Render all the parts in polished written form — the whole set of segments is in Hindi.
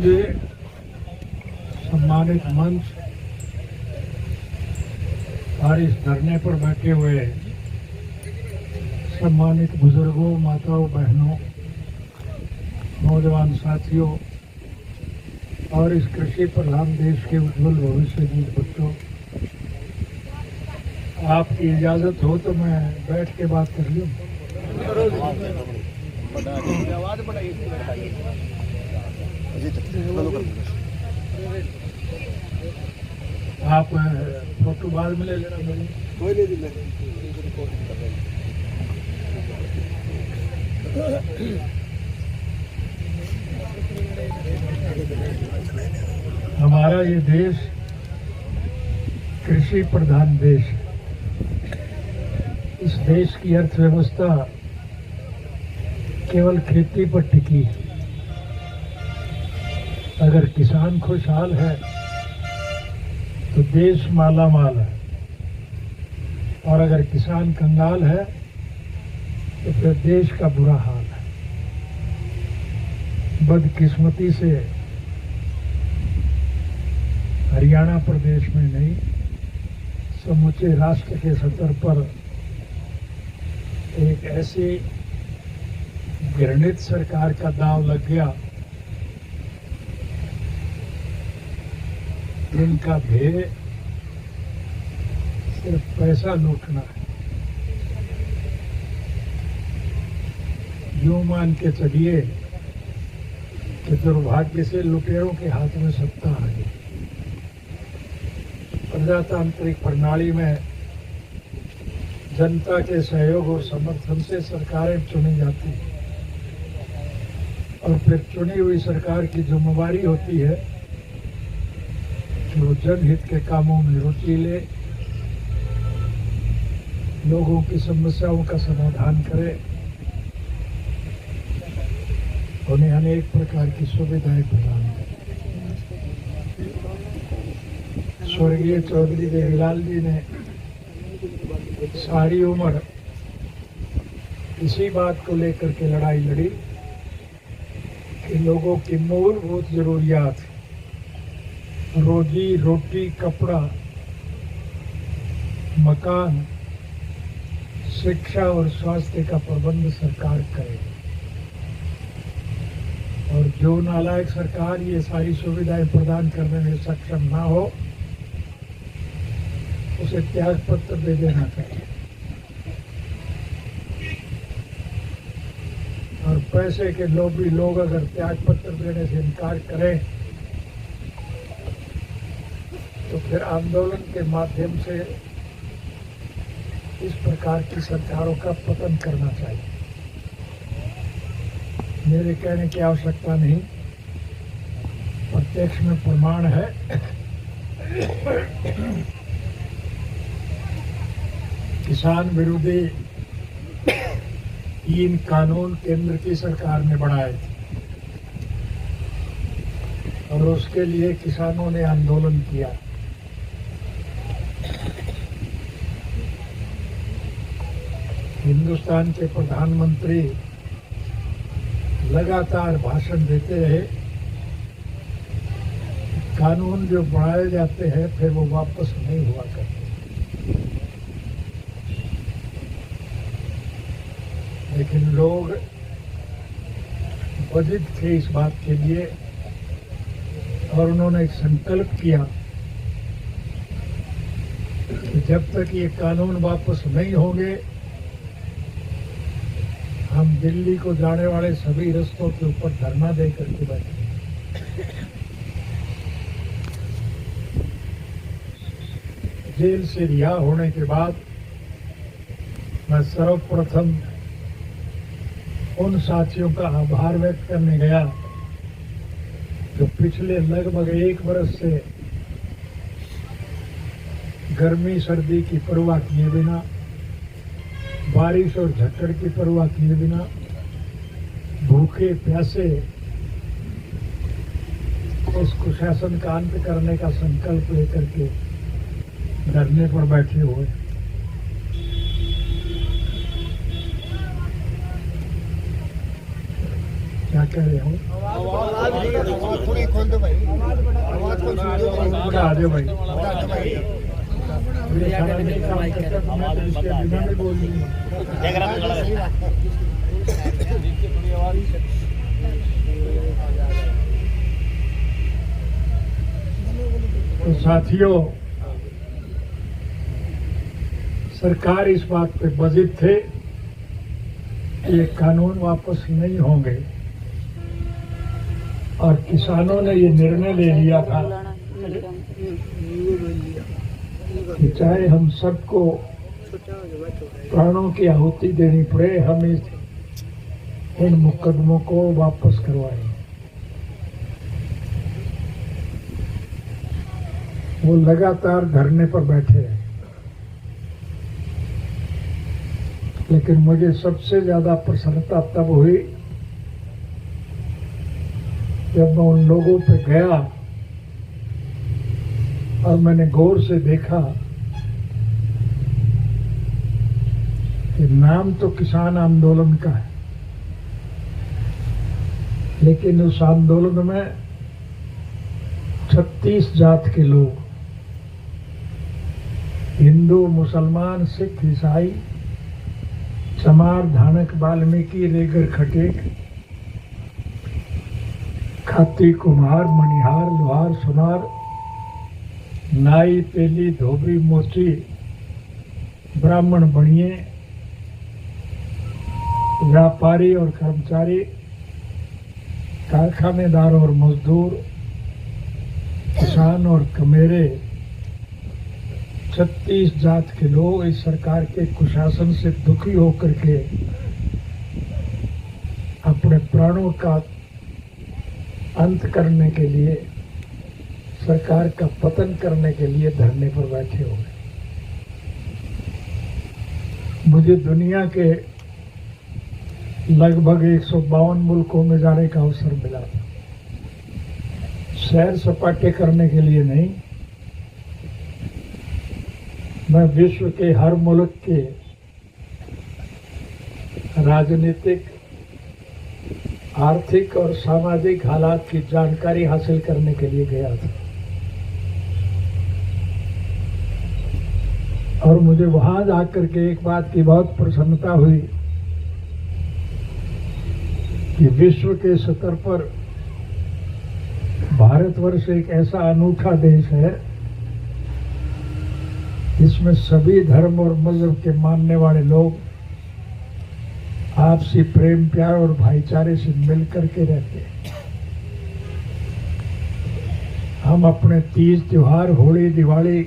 ये सम्मानित मंच और इस धरने पर बैठे हुए सम्मानित बुजुर्गों, माताओं, बहनों, नौजवान साथियों और इस कृषि प्रधान देश के उज्जवल भविष्य के बच्चों, आपकी इजाज़त हो तो मैं बैठ के बात कर लूँ। आप फोटो बाद में ले लेना। कोई नहीं दिला। हमारा ये देश कृषि प्रधान देश है। इस देश की अर्थव्यवस्था केवल खेती पर टिकी है। अगर किसान खुशहाल है तो देश माला माल है, और अगर किसान कंगाल है तो फिर देश का बुरा हाल है। बदकिस्मती से हरियाणा प्रदेश में नहीं, समूचे राष्ट्र के स्तर पर एक ऐसी घृणित सरकार का दांव लग गया जिनका ध्येय सिर्फ पैसा लूटना है। यूं मान के चलिए कि दुर्भाग्य से लुटेरों के हाथ में सत्ता आ गई। प्रजातांत्रिक प्रणाली में जनता के सहयोग और समर्थन से सरकारें चुनी जाती हैं, और फिर चुनी हुई सरकार की जिम्मेदारी होती है कि वो जनहित के कामों में रुचि ले, लोगों की समस्याओं का समाधान करे, उन्हें अनेक प्रकार की सुविधाएं प्रदान करे। स्वर्गीय चौधरी देवीलाल जी ने सारी उम्र इसी बात को लेकर के लड़ाई लड़ी कि लोगों की मूलभूत जरूरियात, रोजी रोटी, कपड़ा, मकान, शिक्षा और स्वास्थ्य का प्रबंध सरकार करे, और जो नालायक सरकार ये सारी सुविधाएं प्रदान करने में सक्षम ना हो उसे त्याग पत्र दे देना चाहिए। और पैसे के लोभी लोग अगर त्याग पत्र देने से इनकार करें तो फिर आंदोलन के माध्यम से इस प्रकार की सरकारों का पतन करना चाहिए। मेरे कहने की आवश्यकता नहीं, प्रत्यक्ष में प्रमाण है। किसान विरोधी 3 कानून केंद्र की सरकार ने बनाए थे, और उसके लिए किसानों ने आंदोलन किया। हिंदुस्तान के प्रधानमंत्री लगातार भाषण देते रहे। कानून जो बनाए जाते हैं फिर वो वापस नहीं हुआ करते। लेकिन लोग बधिर थे इस बात के लिए, और उन्होंने एक संकल्प किया कि जब तक ये कानून वापस नहीं होंगे हम दिल्ली को जाने वाले सभी रास्तों के ऊपर धरना दे करके बैठे। जेल से रिहा होने के बाद मैं सर्वप्रथम उन साथियों का आभार व्यक्त करने गया जो पिछले लगभग 1 वर्ष से गर्मी सर्दी की परवाह किए बिना, बारिश और झक्कड़ की परवाह किए बिना, भूखे प्यासे इस कुशासन का अंत करने का संकल्प लेकर के धरने पर बैठे हुए। क्या कह रहे हो? थोड़ी खोल दो भाई, आवाज को सुन दो भाई, बढ़ा दो भाई। बढ़ा दो भाई। मेरे खाना में काम करता तो मैं तो इसके बिना भी बोल दूंगा। तो साथियों, सरकार इस बात पे बजित थे कि ये कानून वापस नहीं होंगे और किसानों ने ये निर्णय ले लिया था कि चाहे हम सबको प्राणों की आहुति देनी पड़े, हम इन मुकदमों को वापस करवाएंगे। वो लगातार धरने पर बैठे हैं, लेकिन मुझे सबसे ज्यादा प्रसन्नता तब हुई जब मैं उन लोगों पे गया और मैंने गौर से देखा कि नाम तो किसान आंदोलन का है, लेकिन उस आंदोलन में 36 जात के लोग, हिंदू, मुसलमान, सिख, ईसाई, चमार, धानक, वाल्मीकि, रेगर, खटेक, खाती, कुम्हार, मणिहार, लोहार, सुनार, नाई, तेली, धोबी, मोची, ब्राह्मण, बनिए, व्यापारी और कर्मचारी, कारखानेदार और मजदूर, किसान और कमेरे, 36 जात के लोग इस सरकार के कुशासन से दुखी होकर के अपने प्राणों का अंत करने के लिए, सरकार का पतन करने के लिए धरने पर बैठे हुए। मुझे दुनिया के लगभग 152 मुल्कों में जाने का अवसर मिला था, सैर सपाटे करने के लिए नहीं। मैं विश्व के हर मुल्क के राजनीतिक, आर्थिक और सामाजिक हालात की जानकारी हासिल करने के लिए गया था और मुझे वहां जाकर के एक बात की बहुत प्रसन्नता हुई कि विश्व के स्तर पर भारतवर्ष एक ऐसा अनूठा देश है जिसमें सभी धर्म और मजहब के मानने वाले लोग आपसी प्रेम, प्यार और भाईचारे से मिलकर के रहते हैं। हम अपने तीज त्योहार, होली, दिवाली,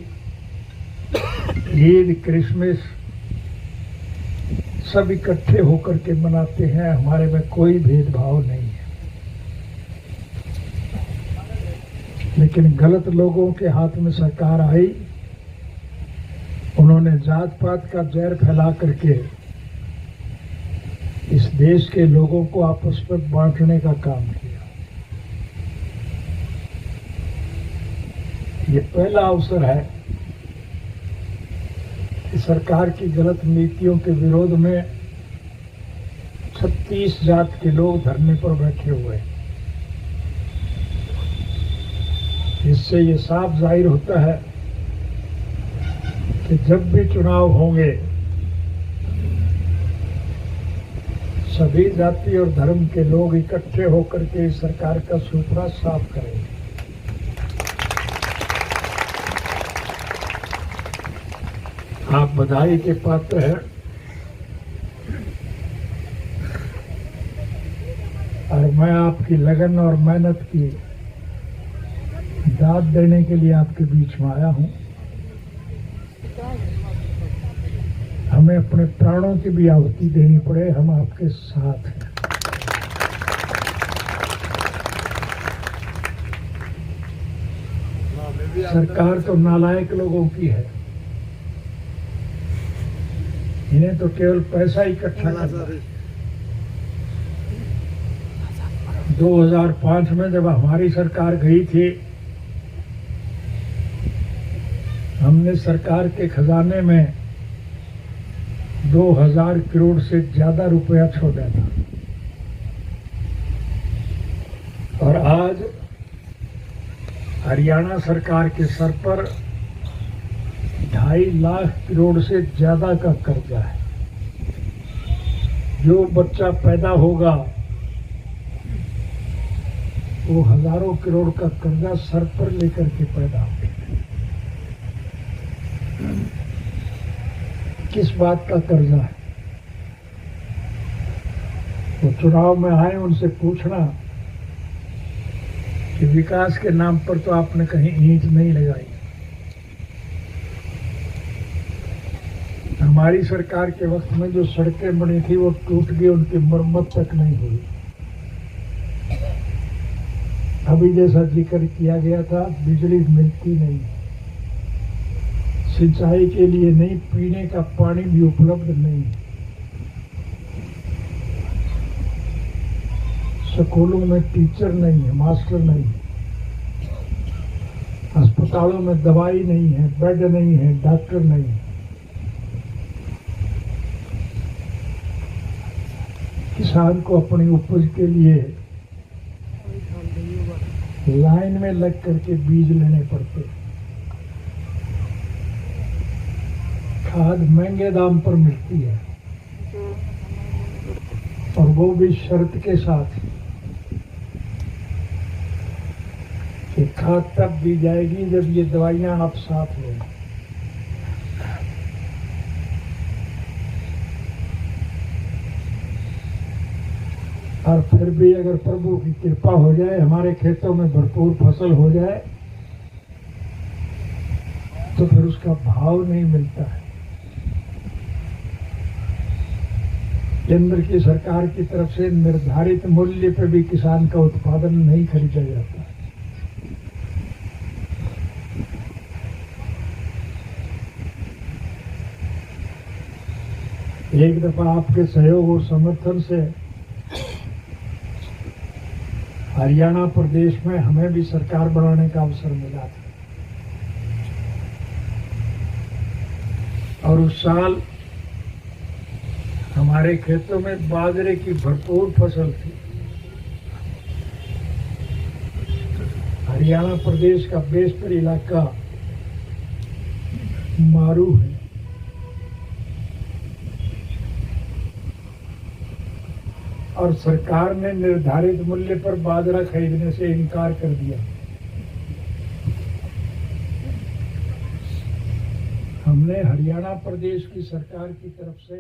ईद, क्रिसमस सब इकट्ठे होकर के मनाते हैं। हमारे में कोई भेदभाव नहीं है, लेकिन गलत लोगों के हाथ में सरकार आई, उन्होंने जात पात का जहर फैला करके इस देश के लोगों को आपस में बांटने का काम किया। ये पहला अवसर है कि सरकार की गलत नीतियों के विरोध में 36 जात के लोग धरने पर बैठे हुए हैं। इससे ये साफ जाहिर होता है कि जब भी चुनाव होंगे सभी जाति और धर्म के लोग इकट्ठे होकर के इस सरकार का सुपड़ा साफ करेंगे। आप बधाई के पात्र हैं और मैं आपकी लगन और मेहनत की दाद देने के लिए आपके बीच में आया हूं। हमें अपने प्राणों की भी आहुति देनी पड़े, हम आपके साथ हैं। सरकार तो नालायक लोगों की है, इन्हें तो केवल पैसा इकट्ठा करना है। 2005 में जब हमारी सरकार गई थी, हमने सरकार के खजाने में 2000 करोड़ से ज्यादा रुपया छोड़ा था। आज हरियाणा सरकार के सर पर 2.5 लाख करोड़ से ज्यादा का कर्जा है। जो बच्चा पैदा होगा वो हजारों करोड़ का कर्जा सर पर लेकर के पैदा होगा। किस बात का कर्जा है? वो चुनाव में आए, उनसे पूछना कि विकास के नाम पर तो आपने कहीं ईंट नहीं लगाई। हमारी सरकार के वक्त में जो सड़कें बनी थी वो टूट गई, उनकी मरम्मत तक नहीं हुई। अभी जैसा जिक्र किया गया था, बिजली मिलती नहीं, सिंचाई के लिए नहीं, पीने का पानी भी उपलब्ध नहीं। स्कूलों में टीचर नहीं है, मास्टर नहीं, अस्पतालों में दवाई नहीं है, बेड नहीं है, डॉक्टर नहीं। किसान को अपनी उपज के लिए लाइन में लग करके बीज लेने पड़ते, खाद महंगे दाम पर मिलती है, और वो भी शर्त के साथ कि खाद तब दी जाएगी जब ये दवाइयां आप साथ लें। और फिर भी अगर प्रभु की कृपा हो जाए, हमारे खेतों में भरपूर फसल हो जाए, तो फिर उसका भाव नहीं मिलता है। केंद्र की सरकार की तरफ से निर्धारित मूल्य पर भी किसान का उत्पादन नहीं खरीदा जाता। एक दफा आपके सहयोग और समर्थन से हरियाणा प्रदेश में हमें भी सरकार बनाने का अवसर मिला था, और उस साल हमारे खेतों में बाजरे की भरपूर फसल थी। हरियाणा प्रदेश का बेशतर इलाका मारू है, और सरकार ने निर्धारित मूल्य पर बाजरा खरीदने से इनकार कर दिया। हमने हरियाणा प्रदेश की सरकार की तरफ से